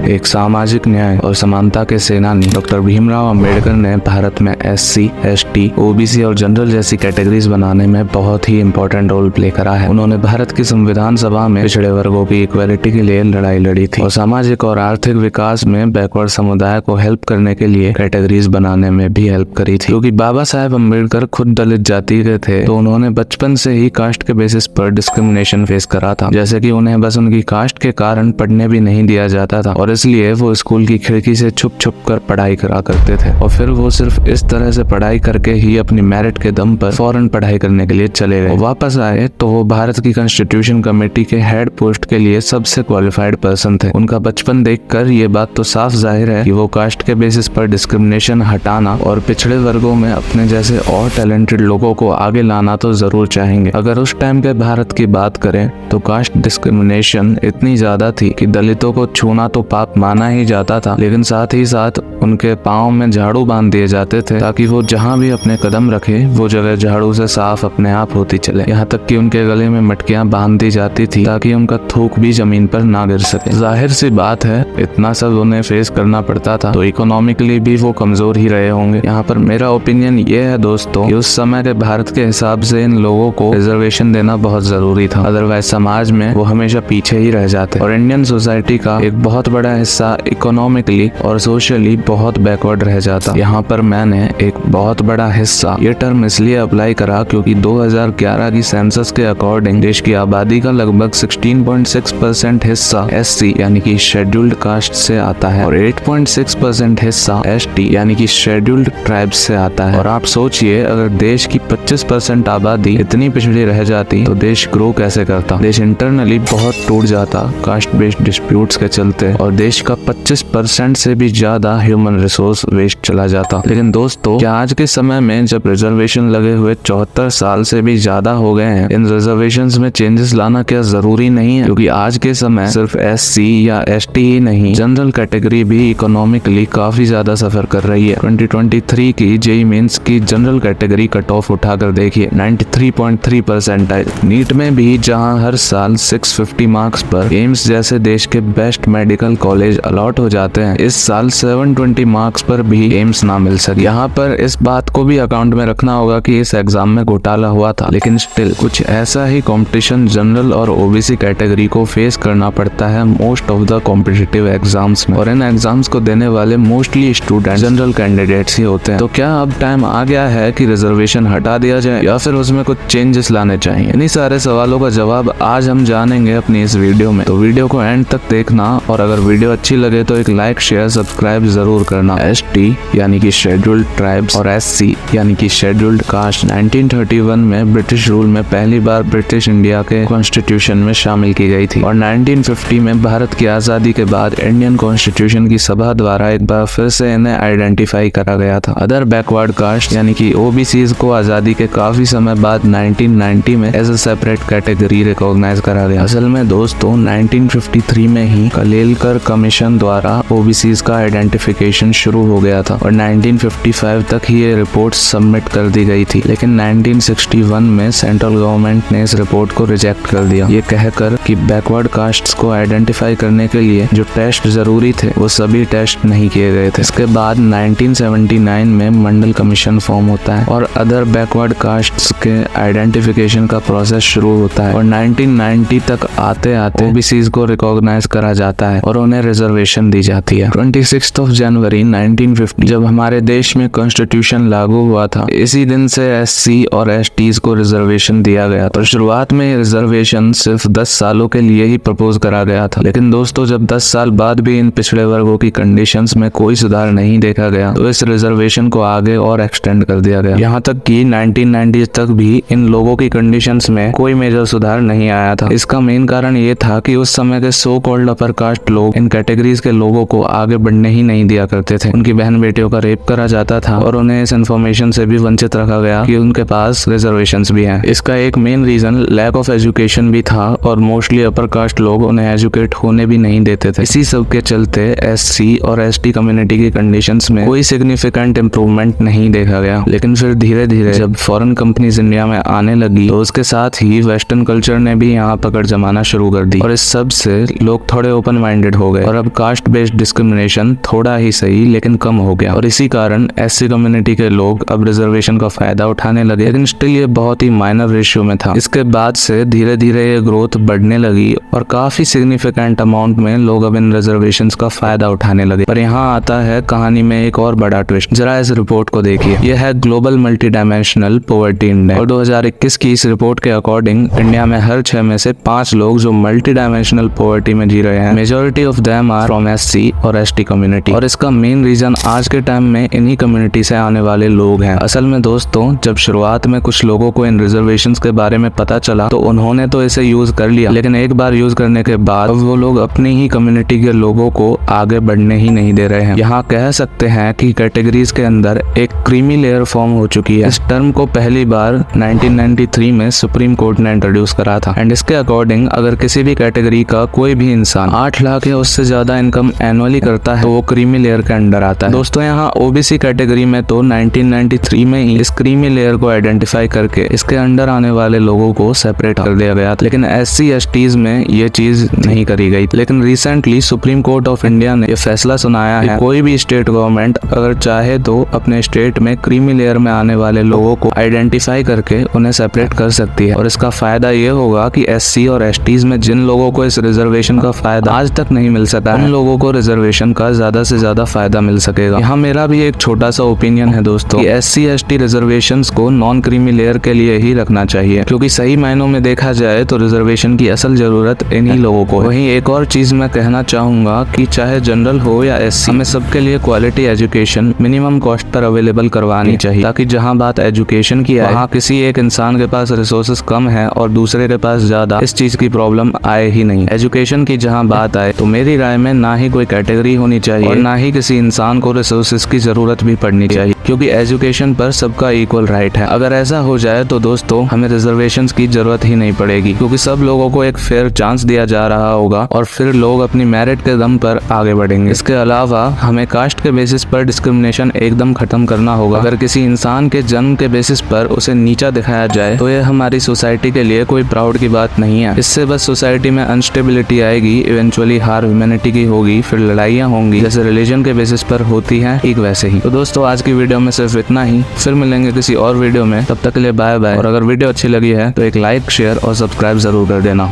एक सामाजिक न्याय और समानता के सेनानी डॉक्टर भीमराव अंबेडकर ने भारत में SC, ST, OBC और जनरल जैसी कैटेगरीज बनाने में बहुत ही इम्पोर्टेंट रोल प्ले करा है। उन्होंने भारत की संविधान सभा में पिछड़े वर्गों की इक्वालिटी के लिए लड़ाई लड़ी थी और सामाजिक और आर्थिक विकास में बैकवर्ड समुदाय को हेल्प करने के लिए कैटेगरीज बनाने में भी हेल्प करी थी। क्योंकि बाबा साहेब अम्बेडकर खुद दलित जाति के थे, तो उन्होंने बचपन से ही कास्ट के बेसिस पर डिस्क्रिमिनेशन फेस करा था, जैसे कि उन्हें बस उनकी कास्ट के कारण पढ़ने भी नहीं दिया जाता था और इसलिए वो स्कूल की खिड़की से छुप छुप कर पढ़ाई करा करते थे और फिर वो सिर्फ इस तरह से पढ़ाई करके ही अपनी मेरिट के दम पर फॉरेन पढ़ाई करने के लिए चले गए। वापस आए तो वो भारत की कॉन्स्टिट्यूशन कमेटी के हेड पोस्ट के लिए सबसे क्वालिफाइड पर्सन थे। उनका बचपन देखकर ये बात तो साफ जाहिर है कि वो कास्ट के बेसिस पर डिस्क्रिमिनेशन हटाना और पिछड़े वर्गों में अपने जैसे और टैलेंटेड लोगों को आगे लाना तो जरूर चाहेंगे। अगर उस टाइम के भारत की बात करें तो कास्ट डिस्क्रिमिनेशन इतनी ज्यादा थी कि दलितों को छूना तो पाप माना ही जाता था, लेकिन साथ ही साथ उनके पाँव में झाड़ू बांध दिए जाते थे ताकि वो जहाँ भी अपने कदम रखे वो जगह झाड़ू से साफ अपने आप होती चले। यहाँ तक कि उनके गले में मटकियां बांध दी जाती थी ताकि उनका थूक भी जमीन पर ना गिर सके। जाहिर सी बात है इतना सब उन्हें फेस करना पड़ता था तो इकोनॉमिकली भी वो कमजोर ही रहे होंगे। यहाँ पर मेरा ओपिनियन ये है दोस्तों कि उस समय के भारत के हिसाब से इन लोगों को रिजर्वेशन देना बहुत जरूरी था, अदरवाइज समाज में वो हमेशा पीछे ही रह जाते और इंडियन सोसाइटी का एक बहुत बड़ा हिस्सा इकोनॉमिकली और सोशली बहुत बैकवर्ड रह जाता। यहाँ पर मैंने एक बहुत बड़ा हिस्सा ये टर्म इसलिए अप्लाई करा क्योंकि 2011 की सेंसस के अकॉर्डिंग देश की आबादी का लगभग 16.6% हिस्सा SC यानी कि शेड्यूल्ड कास्ट से आता है और 8.6% हिस्सा ST यानी कि शेड्यूल्ड ट्राइब्स से आता है। और आप सोचिए अगर देश की 25% आबादी इतनी पिछड़ी रह जाती तो देश ग्रो कैसे करता। देश इंटरनली बहुत टूट जाता कास्ट बेस्ड डिस्प्यूट्स के चलते और देश का 25% से भी ज्यादा ह्यूमन रिसोर्स वेस्ट चला जाता। लेकिन दोस्तों क्या आज के समय में जब रिजर्वेशन लगे हुए 74 साल से भी ज्यादा हो गए हैं, इन रिजर्वेशंस में चेंजेस लाना क्या जरूरी नहीं है? क्योंकि आज के समय सिर्फ SC या ST ही नहीं, जनरल कैटेगरी भी इकोनॉमिकली काफी ज्यादा सफर कर रही है। 2023 की JEE मेंस की जनरल कैटेगरी कट ऑफ उठाकर देखिए 93.3%। नीट में भी जहां हर साल 650 मार्क्स पर एम्स जैसे देश के बेस्ट मेडिकल कॉलेज अलॉट हो जाते हैं, इस साल 720 मार्क्स पर भी एम्स ना मिल सके। यहाँ पर इस बात को भी अकाउंट में रखना होगा कि इस एग्जाम में घोटाला हुआ था, लेकिन स्टिल कुछ ऐसा ही कंपटीशन जनरल और OBC कैटेगरी को फेस करना पड़ता है most of the competitive exams में और इन एग्जाम्स को देने वाले मोस्टली स्टूडेंट जनरल कैंडिडेट्स ही होते हैं। तो क्या अब टाइम आ गया है कि रिजर्वेशन हटा दिया जाए या फिर उसमें कुछ चेंजेस लाने चाहिए? इन्हीं सारे सवालों का जवाब आज हम जानेंगे अपनी इस वीडियो में, तो वीडियो को एंड तक देखना और अगर वीडियो अच्छी लगे तो एक लाइक शेयर सब्सक्राइब जरूर करना। ST यानी कि शेड्यूल्ड ट्राइब्स और SC यानी कि शेड्यूल्ड कास्ट 1931 में ब्रिटिश रूल में पहली बार ब्रिटिश इंडिया के कॉन्स्टिट्यूशन में शामिल की गई थी और 1950 में भारत की आजादी के बाद इंडियन कॉन्स्टिट्यूशन की सभा द्वारा एक बार फिर से इन्हें आइडेंटिफाई करा गया था। अदर बैकवर्ड कास्ट यानी कि OBCs को आजादी के काफी समय बाद 1990 में as a separate category recognise करा गया। असल में दोस्तों 1953 में ही कलेलकर कमीशन द्वारा OBCs का आइडेंटिफिकेशन शुरू हो गया था और 1955 तक ही ये रिपोर्ट सबमिट कर दी गई थी, लेकिन 1961 में सेंट्रल गवर्नमेंट ने इस रिपोर्ट को रिजेक्ट कर दिया, ये कहकर कि बैकवर्ड कास्ट्स को आइडेंटिफाई करने के लिए जो टेस्ट जरूरी थे वो सभी टेस्ट नहीं किए गए थे। इसके बाद 1979 में मंडल कमीशन फॉर्म होता है और अदर बैकवर्ड कास्ट्स के आइडेंटिफिकेशन का प्रोसेस शुरू होता है और 1990 तक आते आते OBCs को रिकॉग्नाइज करा जाता है और उन्हें रिजर्वेशन दी जाती है। 26 जनवरी 1950 जब हमारे देश में कॉन्स्टिट्यूशन लागू हुआ था, इसी दिन से SC और STs को रिजर्वेशन दिया गया था। शुरुआत में रिजर्वेशन सिर्फ 10 सालों के लिए ही प्रपोज करा गया था, लेकिन दोस्तों जब 10 साल बाद भी इन पिछड़े वर्गों की कंडीशंस में कोई सुधार नहीं देखा गया तो इस रिजर्वेशन को आगे और एक्सटेंड कर दिया गया। यहाँ तक कि 1990 तक भी इन लोगों की कंडीशंस में कोई मेजर सुधार नहीं आया था। इसका मेन कारण ये था कि उस समय के सो कॉल्ड अपर कास्ट लोग इन कैटेगरीज के लोगों को आगे बढ़ने ही नहीं दिया करते थे। उनकी बहन बेटियों का रेप करा जाता था और उन्हें इस इन्फॉर्मेशन से भी वंचित रखा गया कि उनके पास रिजर्वेशंस भी हैं। इसका एक main reason lack of education भी था और मोस्टली अपर कास्ट लोग उन्हें एजुकेट होने भी नहीं देते थे। इसी सब के चलते SC और ST कम्युनिटी की कंडीशंस में कोई सिग्निफिकेंट इंप्रूवमेंट नहीं देखा गया। लेकिन फिर धीरे धीरे जब फॉरेन कंपनीज इंडिया में आने लगी तो उसके साथ ही वेस्टर्न कल्चर ने भी यहाँ पकड़ जमाना शुरू कर दी और इस सब से लोग थोड़े ओपन माइंडेड हो गए और अब कास्ट बेस्ड डिस्क्रिमिनेशन थोड़ा ही सही लेकिन कम हो गया और इसी कारण एससी कम्युनिटी के लोग अब रिजर्वेशन का फायदा उठाने लगे, लेकिन स्टिल ये बहुत ही माइनर रेशियो में था। इसके बाद से धीरे धीरे ये ग्रोथ बढ़ने लगी और काफी सिग्निफिकेंट अमाउंट में लोग अब इन रिजर्वेशंस का फायदा उठाने लगे। पर यहाँ आता है कहानी में एक और बड़ा ट्विस्ट। जरा इस रिपोर्ट को देखिए। यह है global multi dimensional poverty index और 2021 की इस रिपोर्ट के अकॉर्डिंग इंडिया में हर 6 में से 5 लोग जो मल्टी डायमेंशनल पॉवर्टी में जी रहे हैं, majority of them are from SC और एसटी कम्युनिटी। और इसका मेन रीजन आज के टाइम में इन्हीं कम्युनिटी से आने वाले लोग हैं। असल में दोस्तों, जब शुरुआत में कुछ लोगों को इन रिजर्वेशंस के बारे में पता चला तो उन्होंने तो इसे यूज कर लिया, लेकिन एक बार यूज करने के बाद वो लोग अपनी ही कम्युनिटी के लोगों को आगे बढ़ने ही नहीं दे रहे हैं। यहाँ कह सकते हैं कि कैटेगरीज के अंदर एक क्रीमी लेयर फॉर्म हो चुकी है। इस टर्म को पहली बार 1993 में सुप्रीम कोर्ट ने इंट्रोड्यूस करा था एंड इसके अकॉर्डिंग अगर किसी भी कैटेगरी का कोई भी इंसान 8 लाख या उससे ज्यादा इनकम एनुअली करता है तो वो क्रीमी लेयर के अंडर आता है। दोस्तों, यहाँ ओबीसी कैटेगरी में तो 1993 में ही इस क्रीमी लेयर को आइडेंटिफाई करके इसके अंडर आने वाले लोगों को सेपरेट कर दिया गया था, लेकिन एससी एसटीज में ये चीज नहीं करी गई। लेकिन recently supreme court of India ने ये फैसला सुनाया है कोई भी स्टेट गवर्नमेंट अगर चाहे तो अपने स्टेट में क्रीमी लेयर में आने वाले लोगों को आइडेंटिफाई करके उन्हें सेपरेट कर सकती है। और इसका फायदा ये होगा कि एससी और एसटीज में जिन लोगों को इस रिजर्वेशन का फायदा आज तक नहीं मिल सका, उन लोगों को रिजर्वेशन का ज्यादा से ज्यादा फायदा मिल सकेगा। यहाँ मेरा भी एक छोटा सा ओपिनियन है दोस्तों कि एससी एसटी रिजर्वेशंस को नॉन क्रीमी लेयर के लिए ही रखना चाहिए, क्योंकि सही मायनों में देखा जाए तो रिजर्वेशन की असल जरूरत इन्हीं लोगों को। वहीं एक और चीज मैं कहना चाहूंगा कि चाहे जनरल हो या एससी, हमें सबके लिए quality education minimum cost per available करवानी चाहिए, ताकि जहां बात एजुकेशन की आए वहां किसी एक इंसान के पास रिसोर्सेज कम है और दूसरे के पास ज्यादा, इस चीज की प्रॉब्लम आए ही नहीं। एजुकेशन की जहां बात आए तो मेरी राय में ना ही कोई कैटेगरी होनी चाहिए और ना ही किसी इंसान को रिसोर्सेज की जरूरत भी पड़नी चाहिए, क्योंकि एजुकेशन पर सबका इक्वल राइट है। अगर ऐसा हो जाए तो दोस्तों हमें रिजर्वेशंस की जरूरत ही नहीं पड़ेगी, क्योंकि सब लोगों को एक फेयर चांस दिया जा रहा होगा और फिर लोग अपनी मेरिट के दम पर आगे बढ़ेंगे। इसके अलावा हमें कास्ट के बेसिस पर डिस्क्रिमिनेशन एकदम खत्म करना होगा। अगर किसी इंसान के जन्म के बेसिस पर उसे नीचा दिखाया जाए तो यह हमारी सोसाइटी के लिए कोई प्राउड की बात नहीं है। इससे बस सोसाइटी में अनस्टेबिलिटी आएगी, इवेंचुअली हार ह्यूमैनिटी की होगी, फिर लड़ाइयाँ होंगी जैसे रिलीजन के बेसिस पर होती हैं, ठीक वैसे ही। तो दोस्तों आज की वीडियो में सिर्फ इतना ही, फिर मिलेंगे किसी और वीडियो में, तब तक के लिए बाय बाय। और अगर वीडियो अच्छी लगी है तो एक लाइक शेयर और सब्सक्राइब जरूर कर देना।